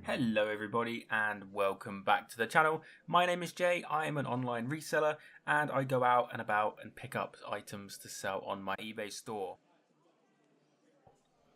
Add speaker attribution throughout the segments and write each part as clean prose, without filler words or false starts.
Speaker 1: Hello everybody and welcome back to the channel. My name is Jay, I am an online reseller and I go out and about and pick up items to sell on my eBay store.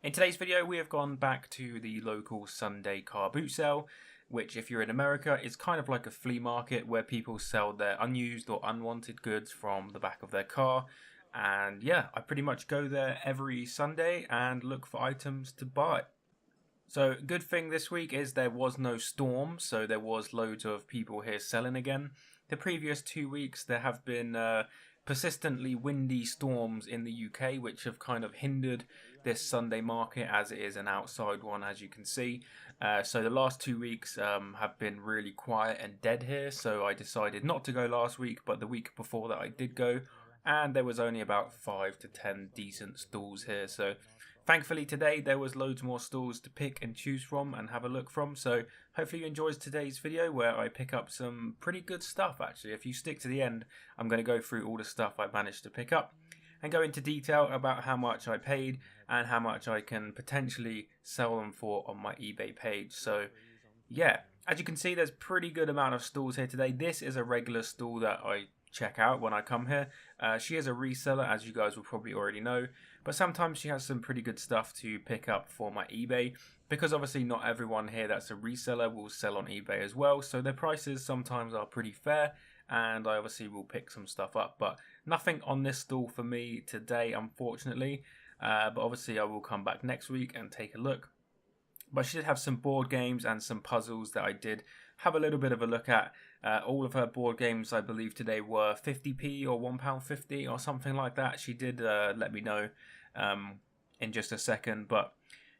Speaker 1: In today's video we have gone back to the local Sunday car boot sale, which if you're in America is kind of like a flea market where people sell their unused or unwanted goods from the back of their car. And yeah, I pretty much go there every Sunday and look for items to buy. So good thing this week is there was no storm, so there was loads of people here selling again. The previous 2 weeks there have been persistently windy storms in the UK, which have kind of hindered this Sunday market as it is an outside one, as you can see. So the last 2 weeks have been really quiet and dead here, so I decided not to go last week, but the week before that I did go, and there was only about 5 to 10 decent stalls here. So thankfully today there was loads more stalls to pick and choose from and have a look from, so hopefully you enjoyed today's video where I pick up some pretty good stuff actually. If you stick to the end, I'm going to go through all the stuff I managed to pick up and go into detail about how much I paid and how much I can potentially sell them for on my eBay page. So yeah, as you can see there's a pretty good amount of stalls here today. This is a regular stall that I check out when I come here. She is a reseller, as you guys will probably already know, but sometimes she has some pretty good stuff to pick up for my eBay, because obviously not everyone here that's a reseller will sell on eBay as well, so their prices sometimes are pretty fair, and I obviously will pick some stuff up, but nothing on this stall for me today unfortunately. But obviously I will come back next week and take a look. But she did have some board games and some puzzles that I did have a little bit of a look at. All of her board games, I believe, today were 50p or £1.50 or something like that. She did let me know in just a second. But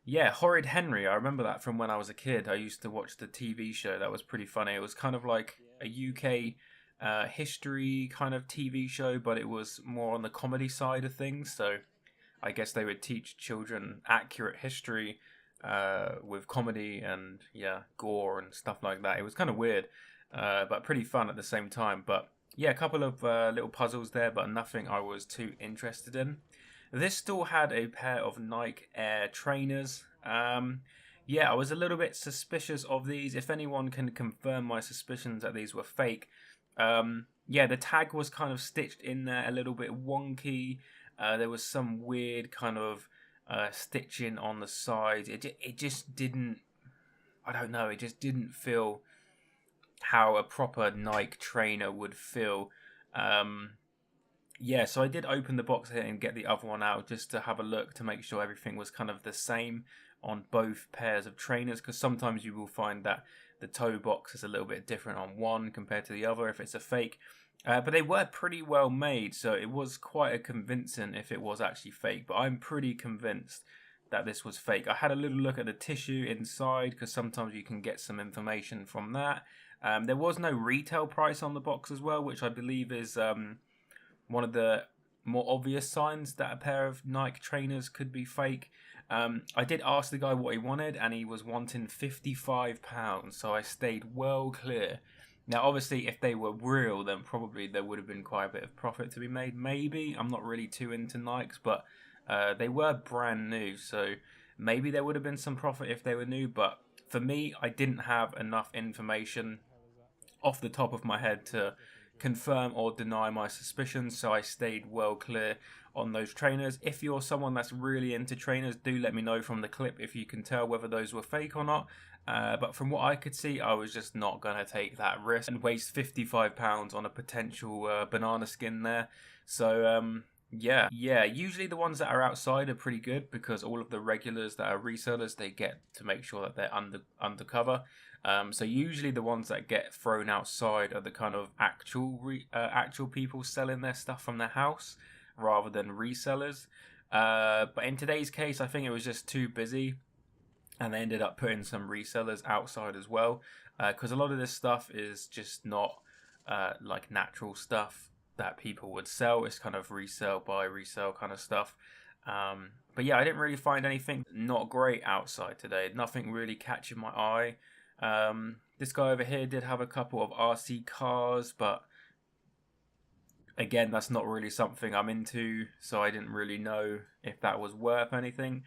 Speaker 1: yeah, Horrid Henry, I remember that from when I was a kid. I used to watch the TV show. That was pretty funny. It was kind of like a UK history kind of TV show, but it was more on the comedy side of things. So I guess they would teach children accurate history with comedy and yeah, gore and stuff like that. It was kind of weird, but pretty fun at the same time. But yeah, a couple of little puzzles there, but nothing I was too interested in. This stall had a pair of Nike Air trainers. Yeah, I was a little bit suspicious of these. If anyone can confirm my suspicions that these were fake. Yeah, the tag was kind of stitched in there a little bit wonky. There was some weird kind of stitching on the side. It just didn't, I don't know, it just didn't feel how a proper Nike trainer would feel. Yeah, so I did open the box here and get the other one out just to have a look to make sure everything was kind of the same on both pairs of trainers, because sometimes you will find that the toe box is a little bit different on one compared to the other if it's a fake. But they were pretty well made, so it was quite a convincing if it was actually fake. But I'm pretty convinced that this was fake. I had a little look at the tissue inside, because sometimes you can get some information from that. There was no retail price on the box as well, which I believe is one of the more obvious signs that a pair of Nike trainers could be fake. I did ask the guy what he wanted, and he was wanting £55, so I stayed well clear. Now, obviously, if they were real, then probably there would have been quite a bit of profit to be made. Maybe. I'm not really too into Nikes, but they were brand new, so maybe there would have been some profit if they were new. But for me, I didn't have enough information off the top of my head to confirm or deny my suspicions, so I stayed well clear on those trainers. If you're someone that's really into trainers, do let me know from the clip if you can tell whether those were fake or not. But from what I could see, I was just not going to take that risk and waste £55 on a potential banana skin there. So yeah, usually the ones that are outside are pretty good, because all of the regulars that are resellers, they get to make sure that they're undercover. So usually the ones that get thrown outside are the kind of actual people selling their stuff from their house rather than resellers. But in today's case, I think it was just too busy, and they ended up putting some resellers outside as well, because a lot of this stuff is just not like natural stuff that people would sell. It's kind of resell by resell kind of stuff. But yeah, I didn't really find anything not great outside today. Nothing really catching my eye. This guy over here did have a couple of RC cars, but again, that's not really something I'm into, so I didn't really know if that was worth anything.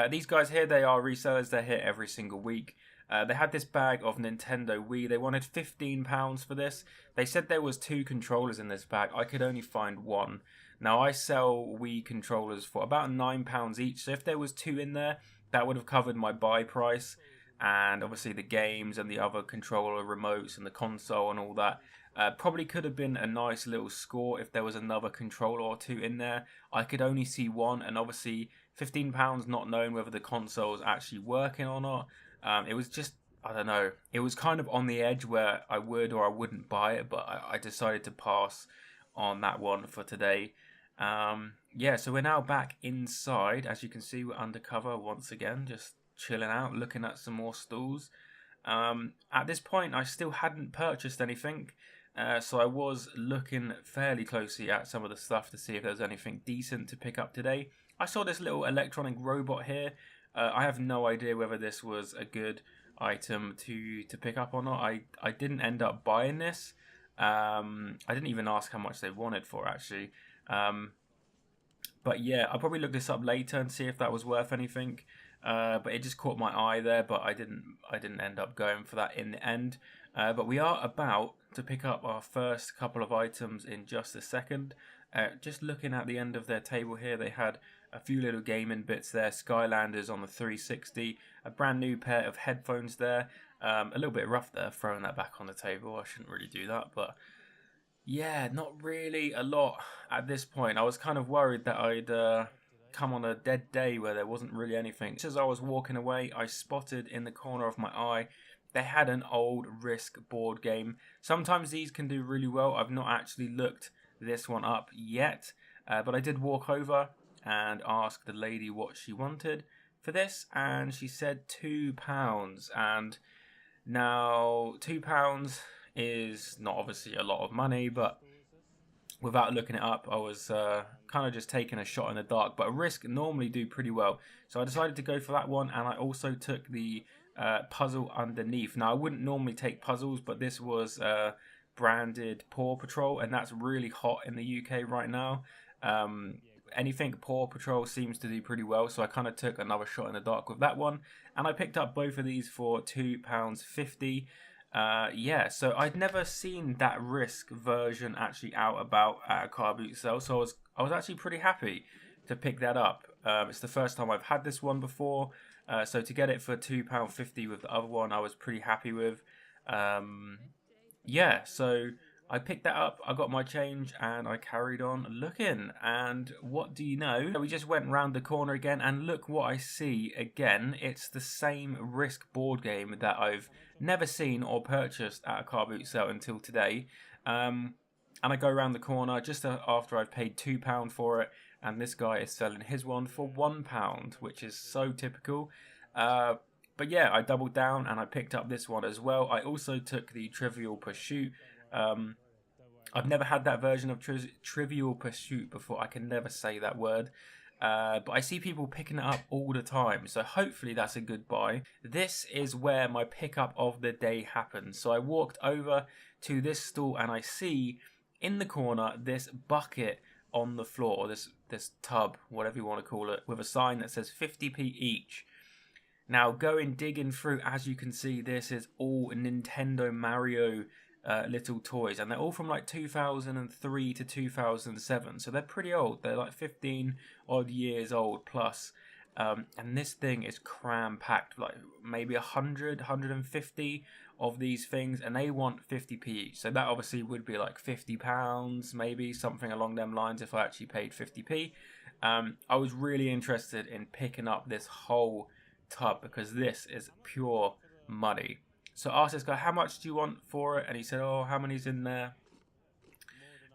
Speaker 1: These guys here, they are resellers. They're here every single week. They had this bag of Nintendo Wii. They wanted £15 for this. They said there was 2 controllers in this bag. I could only find 1. Now, I sell Wii controllers for about £9 each. So if there was 2 in there, that would have covered my buy price. And obviously the games and the other controller remotes and the console and all that. Probably could have been a nice little score if there was another controller or 2 in there. I could only see 1, and obviously £15 not knowing whether the console is actually working or not. It was just, I don't know, it was kind of on the edge where I would or I wouldn't buy it, but I decided to pass on that one for today. Yeah, so we're now back inside. As you can see, we're undercover once again, just chilling out, looking at some more stalls. At this point, I still hadn't purchased anything, so I was looking fairly closely at some of the stuff to see if there's anything decent to pick up today. I saw this little electronic robot here. I have no idea whether this was a good item to pick up or not. I didn't end up buying this. I didn't even ask how much they wanted for, actually. But yeah, I'll probably look this up later and see if that was worth anything. But it just caught my eye there, but I didn't end up going for that in the end. But we are about to pick up our first couple of items in just a second. Just looking at the end of their table here, they had a few little gaming bits there. Skylanders on the 360, a brand new pair of headphones there. A little bit rough there, throwing that back on the table. I shouldn't really do that, but yeah, not really a lot at this point. I was kind of worried that I'd come on a dead day where there wasn't really anything. Just as I was walking away, I spotted in the corner of my eye they had an old Risk board game. Sometimes these can do really well. I've not actually looked this one up yet, but I did walk over and ask the lady what she wanted for this, and she said £2. And now £2 is not obviously a lot of money, but without looking it up, I was kind of just taking a shot in the dark. But Risk normally do pretty well, so I decided to go for that one. And I also took the puzzle underneath. Now, I wouldn't normally take puzzles, but this was branded Paw Patrol, and that's really hot in the UK right now. Anything Paw Patrol seems to do pretty well, so I kind of took another shot in the dark with that one. And I picked up both of these for £2.50. Yeah, so I'd never seen that Risk version actually out about at a car boot sale, so I was actually pretty happy to pick that up. It's the first time I've had this one before, so to get it for £2.50 with the other one, I was pretty happy with. Yeah, so I picked that up, I got my change, and I carried on looking. And what do you know? We just went round the corner again, and look what I see again. It's the same Risk board game that I've never seen or purchased at a car boot sale until today. And I go around the corner just after I've paid £2 for it, and this guy is selling his one for £1, which is so typical. But yeah, I doubled down and I picked up this one as well. I also took the Trivial Pursuit. I've never had that version of Trivial Pursuit before. I can never say that word. But I see people picking it up all the time, so hopefully that's a good buy. This is where my pickup of the day happens. So I walked over to this stall and I see in the corner this bucket on the floor, this tub, whatever you want to call it, with a sign that says 50p each. Now, going digging through, as you can see, this is all Nintendo Mario little toys, and they're all from like 2003 to 2007, so they're pretty old. They're like 15 odd years old plus, and this thing is cram packed, like maybe 150 of these things, and they want 50p each. So that obviously would be like £50, maybe something along them lines if I actually paid 50p. I was really interested in picking up this whole tub because this is pure money. So I asked this guy, how much do you want for it? And he said, oh, how many's in there?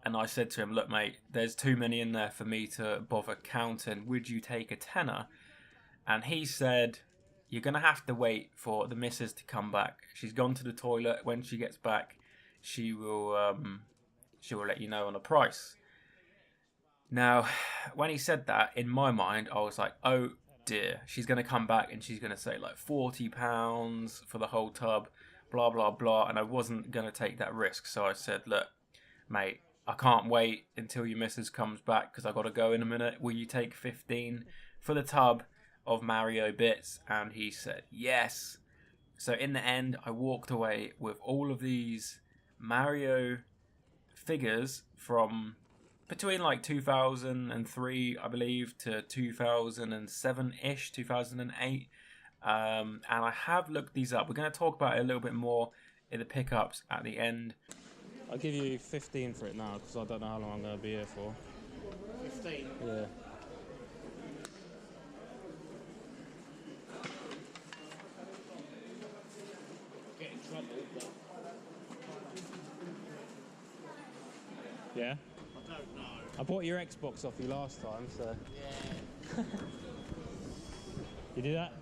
Speaker 1: And I said to him, look, mate, there's too many in there for me to bother counting. Would you take a tenner? And he said, you're going to have to wait for the missus to come back. She's gone to the toilet. When she gets back, she will let you know on the price. Now, when he said that, in my mind, I was like, oh, dear, she's going to come back and she's going to say like £40 for the whole tub, blah, blah, blah. And I wasn't going to take that risk. So I said, look, mate, I can't wait until your missus comes back because I got to go in a minute. Will you take 15 for the tub of Mario bits? And he said, yes. So in the end, I walked away with all of these Mario figures from between like 2003, I believe, to 2007-ish, 2008. And I have looked these up. We're going to talk about it a little bit more in the pickups at the end.
Speaker 2: I'll give you 15 for it now because I don't know how long I'm going to be here for.
Speaker 3: 15?
Speaker 2: Yeah.
Speaker 3: Get in trouble, but
Speaker 2: Yeah?
Speaker 3: I don't know.
Speaker 2: I bought your Xbox off you last time, so...
Speaker 3: Yeah.
Speaker 2: You do that?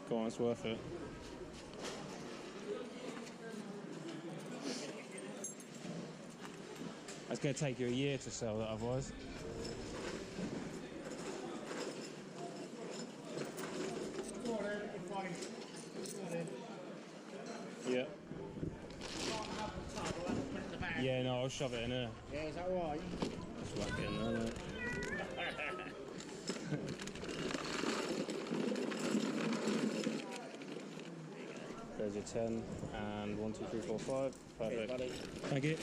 Speaker 2: Go on, it's worth it. It's going to take you a year to sell that otherwise. Yeah. Yeah, no, I'll shove it in there.
Speaker 3: Yeah, is that right?
Speaker 2: Just whack it in there, innit? There's your 10 and 1, 2, 3, 4, 5. Perfect.
Speaker 3: Buddy.
Speaker 2: Thank you.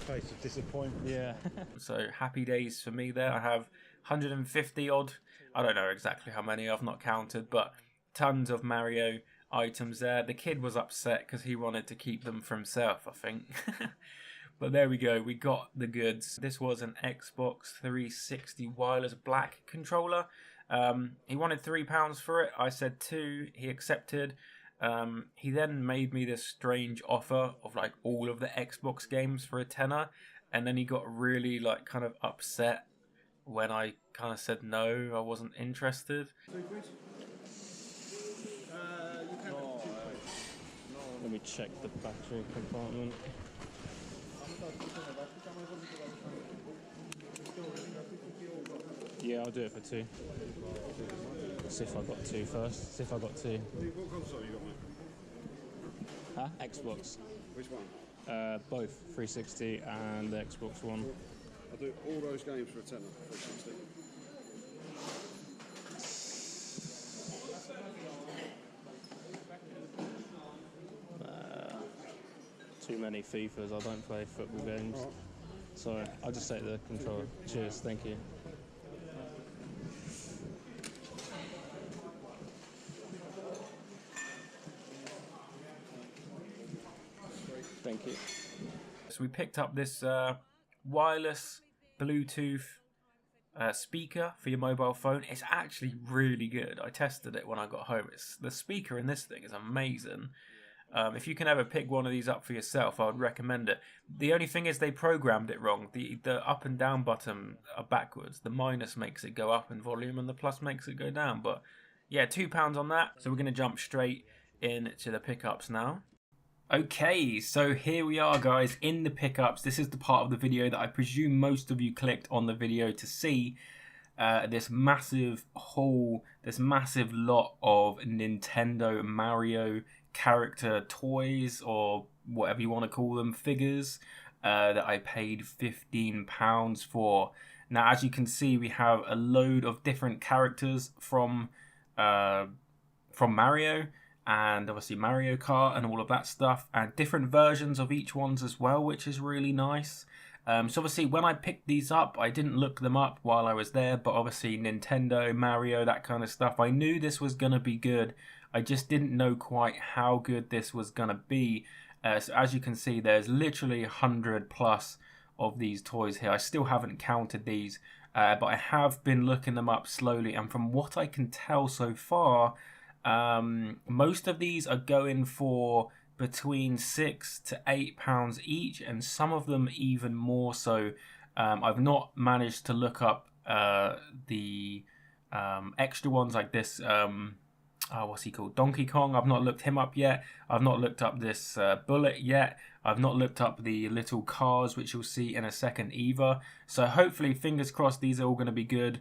Speaker 3: Face of disappointment.
Speaker 2: Yeah.
Speaker 1: So happy days for me there. I have 150 odd. I don't know exactly how many, I've not counted, but tons of Mario items there. The kid was upset because he wanted to keep them for himself, I think. But there we go, we got the goods. This was an Xbox 360 wireless black controller. He wanted £3 for it. I said 2. He accepted. He then made me this strange offer of like all of the Xbox games for a tenner, and then he got really like kind of upset when I kind of said no, I wasn't interested.
Speaker 2: Let me check the battery compartment. Yeah, I'll do it for 2. See if I got 2 first. See if I got 2.
Speaker 4: What console you got, mate?
Speaker 2: Huh? Xbox.
Speaker 4: Which one?
Speaker 2: Both 360 and the Xbox One.
Speaker 4: I'll do all those games for a tenner, 360.
Speaker 2: Too many FIFAs. I don't play football games.
Speaker 4: All right.
Speaker 2: Sorry, I'll just take the controller. Cheers, thank you. Thank you.
Speaker 1: So we picked up this wireless Bluetooth speaker for your mobile phone. It's actually really good. I tested it when I got home. The speaker in this thing is amazing. If you can ever pick one of these up for yourself, I would recommend it. The only thing is they programmed it wrong. The up and down button are backwards. The minus makes it go up in volume and the plus makes it go down. But yeah, £2 on that. So we're going to jump straight into the pickups now. Okay, so here we are, guys, in the pickups. This is the part of the video that I presume most of you clicked on the video to see. This massive haul, this massive lot of Nintendo Mario character toys, or whatever you want to call them, figures, that I paid £15 for. Now, as you can see, we have a load of different characters from Mario, and obviously Mario Kart and all of that stuff, and different versions of each ones as well, which is really nice. So obviously when I picked these up, I didn't look them up while I was there, but obviously Nintendo, Mario, that kind of stuff, I knew this was going to be good. I just didn't know quite how good this was going to be. So as you can see, there's literally 100 plus of these toys here. I still haven't counted these, but I have been looking them up slowly, and from what I can tell so far, most of these are going for between £6 to £8 each, and some of them even more so. I've not managed to look up the extra ones like this. What's he called? Donkey Kong. I've not looked him up yet. I've not looked up this Bullet yet. I've not looked up the little cars, which you'll see in a second either. So hopefully, fingers crossed, these are all going to be good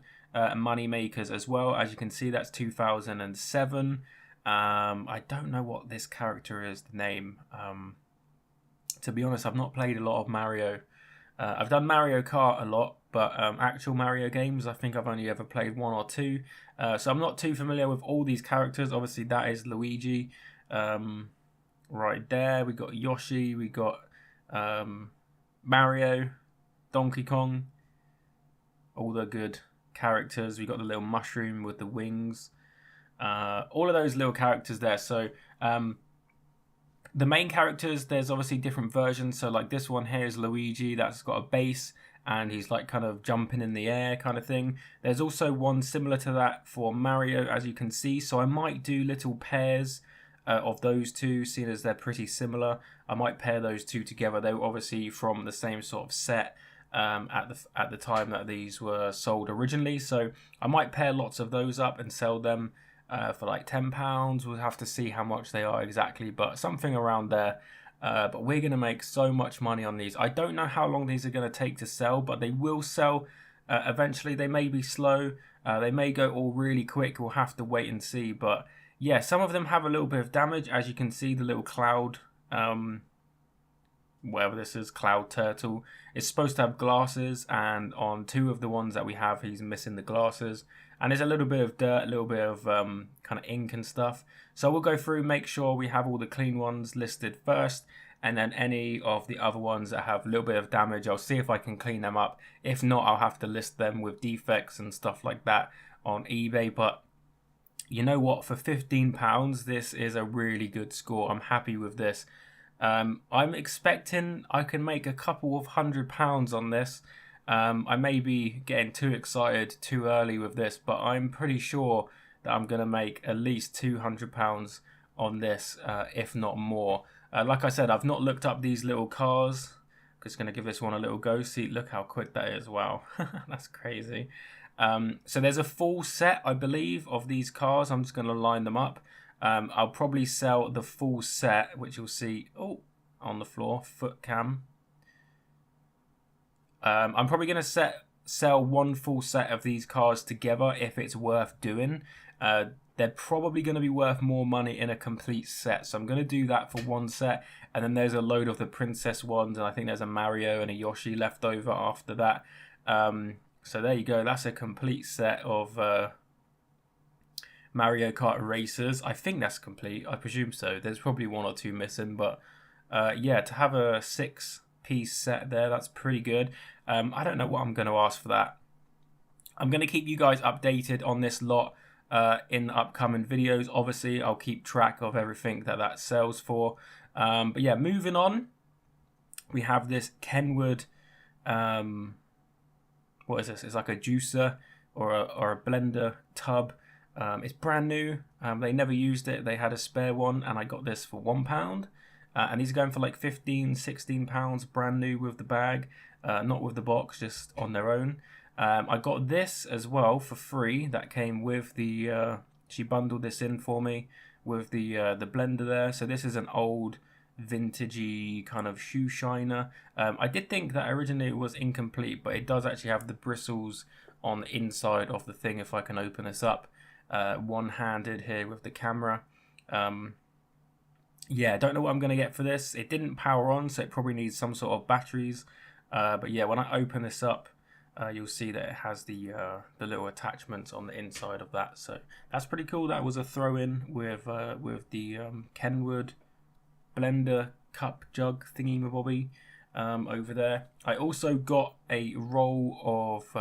Speaker 1: money makers as well. As you can see, that's 2007. I don't know what this character is, the name. To be honest, I've not played a lot of Mario. I've done Mario Kart a lot, but actual Mario games, I think I've only ever played 1 or 2. So I'm not too familiar with all these characters. Obviously, that is Luigi. Right there, we got Yoshi, we got Mario, Donkey Kong, all the good characters. We got the little mushroom with the wings. All of those little characters there. So the main characters, there's obviously different versions. So like this one here is Luigi, that's got a base and he's like kind of jumping in the air kind of thing. There's also one similar to that for Mario, as you can see. So I might do little pairs of those two, seeing as they're pretty similar. I might pair those two together. They were obviously from the same sort of set at the time that these were sold originally. So I might pair lots of those up and sell them for like £10. We'll have to see how much they are exactly, but something around there. But we're going to make so much money on these. I don't know how long these are going to take to sell, but they will sell eventually. They may be slow. They may go all really quick. We'll have to wait and see. But yeah, some of them have a little bit of damage. As you can see, the little cloud, whatever this is, cloud turtle, is supposed to have glasses. And on 2 of the ones that we have, he's missing the glasses. And there's a little bit of dirt, a little bit of kind of ink and stuff. So we'll go through, make sure we have all the clean ones listed first. And then any of the other ones that have a little bit of damage, I'll see if I can clean them up. If not, I'll have to list them with defects and stuff like that on eBay. But you know what? For £15, this is a really good score. I'm happy with this. I'm expecting I can make a couple of £100 on this. I may be getting too excited too early with this, but I'm pretty sure that I'm going to make at least £200 on this, if not more. Like I said, I've not looked up these little cars. Just going to give this one a little go. See, look how quick that is. Wow, that's crazy. So there's a full set, I believe, of these cars. I'm just going to line them up. I'll probably sell the full set, which you'll see on the floor, foot cam. I'm probably going to sell one full set of these cars together if it's worth doing. They're probably going to be worth more money in a complete set. So I'm going to do that for one set. And then there's a load of the princess ones. And I think there's a Mario and a Yoshi left over after that. So there you go. That's a complete set of Mario Kart racers. I think that's complete. I presume so. There's probably 1 or 2 missing. But yeah, to have a 6-piece set there, that's pretty good. I don't know what I'm going to ask for that. I'm going to keep you guys updated on this lot in the upcoming videos. Obviously, I'll keep track of everything that sells for. But yeah, moving on, we have this Kenwood. What is this? It's like a juicer or a blender tub. It's brand new. They never used it. They had a spare one, and I got this for £1. And these are going for like £15-16 brand new with the bag, not with the box, just on their own. I got this as well for free. That came with the. She bundled this in for me with the blender there. So this is an old vintagey kind of shoe shiner. I did think that originally it was incomplete, but it does actually have the bristles on the inside of the thing. If I can open this up, one-handed here with the camera. Yeah, I don't know what I'm going to get for this. It didn't power on, so it probably needs some sort of batteries. But yeah, when I open this up, you'll see that it has the little attachments on the inside of that. So that's pretty cool. That was a throw-in with the Kenwood blender cup jug thingy-mabobby over there. I also got a roll of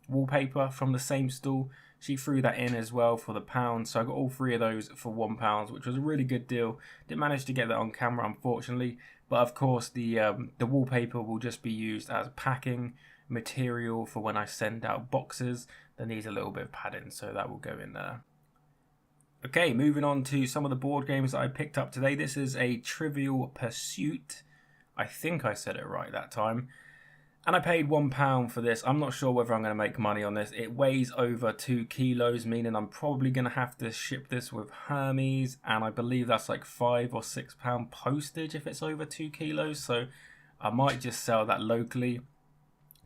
Speaker 1: wallpaper from the same stall. She threw that in as well for the £1. So I got all 3 of those for £1, which was a really good deal. Didn't manage to get that on camera, unfortunately. But of course, the wallpaper will just be used as packing material for when I send out boxes. That needs a little bit of padding, so that will go in there. Okay, moving on to some of the board games that I picked up today. This is a Trivial Pursuit. I think I said it right that time. And I paid £1 for this. I'm not sure whether I'm going to make money on this. It weighs over 2 kilos, meaning I'm probably going to have to ship this with Hermes. And I believe that's like £5 or £6 postage if it's over 2 kilos. So I might just sell that locally,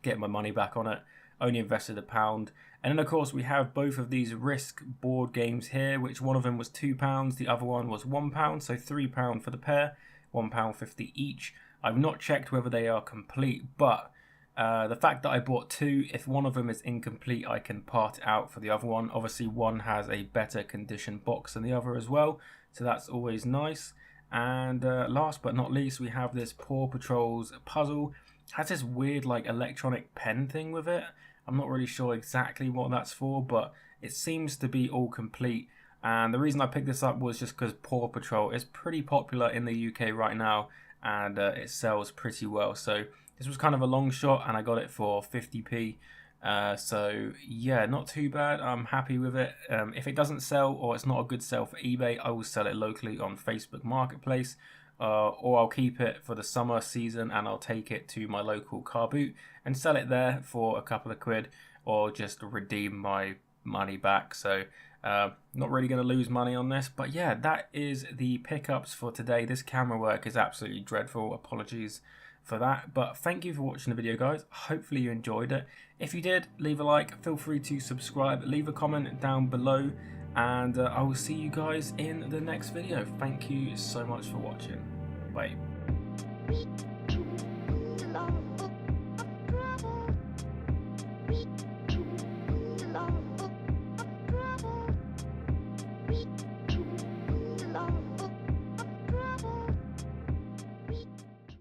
Speaker 1: get my money back on it. Only invested £1. And then of course we have both of these Risk board games here, which one of them was £2, the other one was £1. So £3 for the pair, £1.50 each. I've not checked whether they are complete, but The fact that I bought two, if one of them is incomplete, I can part it out for the other one. Obviously, one has a better condition box than the other as well, so that's always nice. And last but not least, we have this Paw Patrol's puzzle. It has this weird like electronic pen thing with it. I'm not really sure exactly what that's for, but it seems to be all complete. And the reason I picked this up was just because Paw Patrol is pretty popular in the UK right now, and it sells pretty well. So this was kind of a long shot, and I got it for 50p. So yeah, not too bad. I'm happy with it. If it doesn't sell, or it's not a good sell for eBay, I will sell it locally on Facebook Marketplace, or I'll keep it for the summer season and I'll take it to my local car boot and sell it there for a couple of quid, or just redeem my money back. So not really going to lose money on this. But yeah, that is the pickups for today. This camera work is absolutely dreadful. Apologies for that, but thank you for watching the video, guys. Hopefully you enjoyed it. If you did, leave a like, feel free to subscribe, leave a comment down below, and I will see you guys in the next video. Thank you so much for watching. Bye.